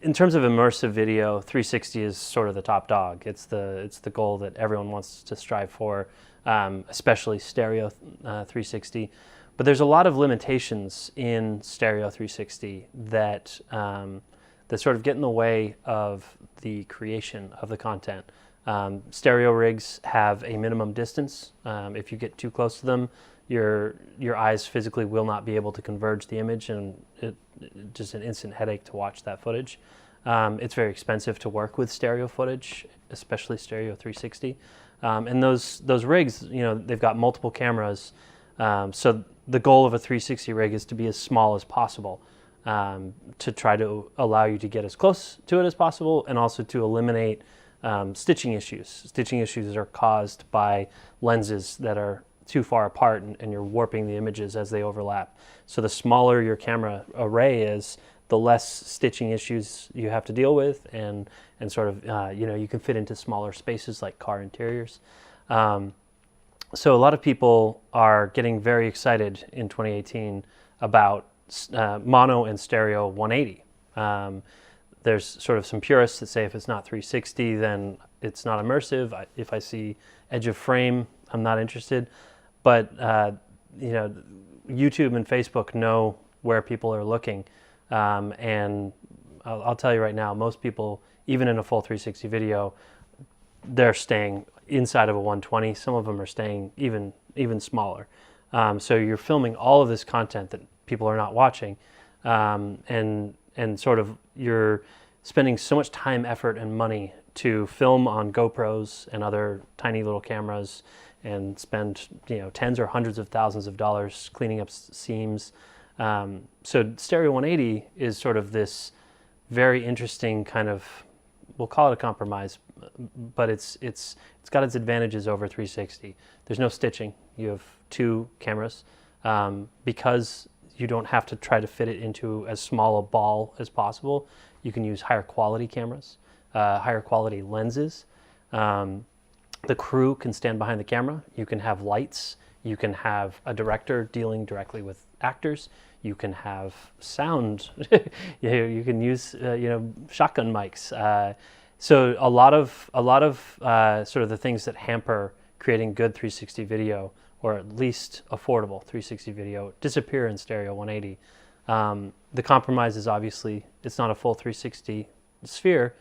in terms of immersive video, 360 is sort of the top dog. It's the goal that everyone wants to strive for, especially stereo 360. But there's a lot of limitations in stereo 360 that that sort of get in the way of the creation of the content. Stereo rigs have a minimum distance. If you get too close to them, your eyes physically will not be able to converge the image, and just an instant headache to watch that footage. It's very expensive to work with stereo footage, especially stereo 360. And those rigs, they've got multiple cameras. So the goal of a 360 rig is to be as small as possible, to try to allow you to get as close to it as possible, and also to eliminate stitching issues. Stitching issues are caused by lenses that are too far apart, and you're warping the images as they overlap. So the smaller your camera array is, the less stitching issues you have to deal with, and sort of you can fit into smaller spaces like car interiors. So a lot of people are getting very excited in 2018 about mono and stereo 180. There's sort of some purists that say if it's not 360, then it's not immersive. If I see edge of frame, I'm not interested. But YouTube and Facebook know where people are looking, and I'll tell you right now, most people, even in a full 360 video, they're staying inside of a 120. Some of them are staying even smaller. So you're filming all of this content that people are not watching, and sort of you're spending so much time, effort, and money to film on GoPros and other tiny little cameras, and spend tens or hundreds of thousands of dollars cleaning up seams. So Stereo 180 is sort of this very interesting kind of, we'll call it a compromise, but it's got its advantages over 360. There's no stitching. You have two cameras, because you don't have to try to fit it into as small a ball as possible. You can use higher quality cameras, higher quality lenses. The crew can stand behind the camera. You can have lights. You can have a director dealing directly with actors. You can have sound. You can use shotgun mics. So a lot of sort of the things that hamper creating good 360 video, or at least affordable 360 video, disappear in Stereo 180. The compromise is obviously it's not a full 360 sphere,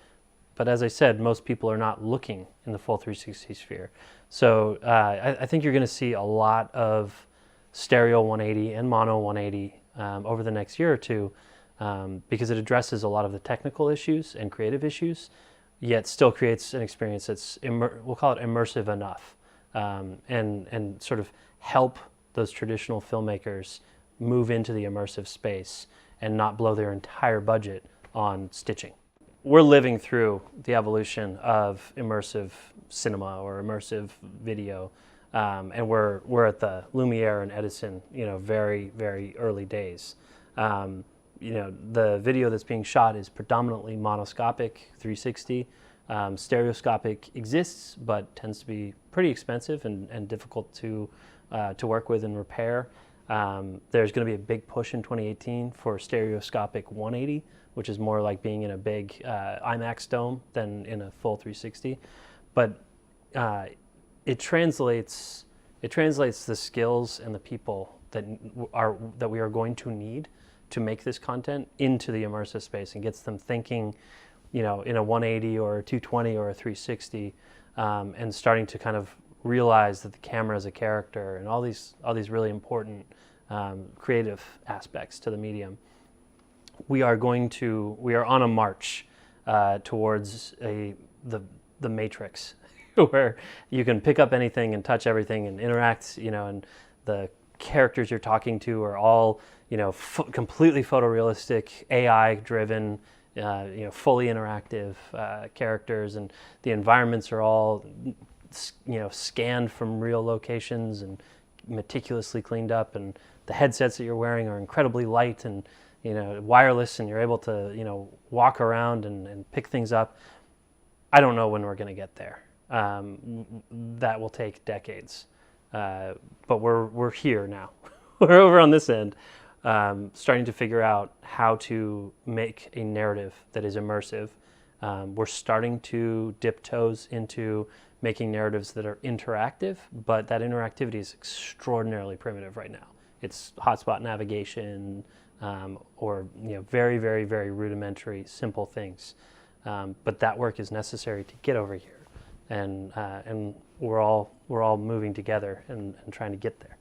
but as I said, most people are not looking in the full 360 sphere. So I think you're going to see a lot of Stereo 180 and Mono 180 over the next year or two, because it addresses a lot of the technical issues and creative issues, yet still creates an experience that's, we'll call it immersive enough, and sort of help those traditional filmmakers move into the immersive space and not blow their entire budget on stitching. We're living through the evolution of immersive cinema or immersive video, and we're at the Lumiere and Edison, very, very early days. The video that's being shot is predominantly monoscopic 360. Stereoscopic exists, but tends to be pretty expensive and difficult to work with and repair. There's going to be a big push in 2018 for stereoscopic 180, which is more like being in a big IMAX dome than in a full 360. But it translates the skills and the people that we are going to need to make this content into the immersive space, and gets them thinking, in a 180 or a 220 or a 360, and starting to kind of realize that the camera is a character, and all these really important creative aspects to the medium. We are on a march towards the Matrix, where you can pick up anything and touch everything and interact, and the characters you're talking to are all, completely photorealistic, AI-driven, fully interactive characters, and the environments are all, scanned from real locations and meticulously cleaned up, and the headsets that you're wearing are incredibly light and wireless, and you're able to walk around and pick things up. I don't know when we're going to get there. That will take decades, but we're here now. We're over on this end. starting to figure out how to make a narrative that is immersive. We're starting to dip toes into making narratives that are interactive, but that interactivity is extraordinarily primitive right now. It's hotspot navigation, or very, very, very rudimentary, simple things. But that work is necessary to get over here, and we're all moving together and trying to get there.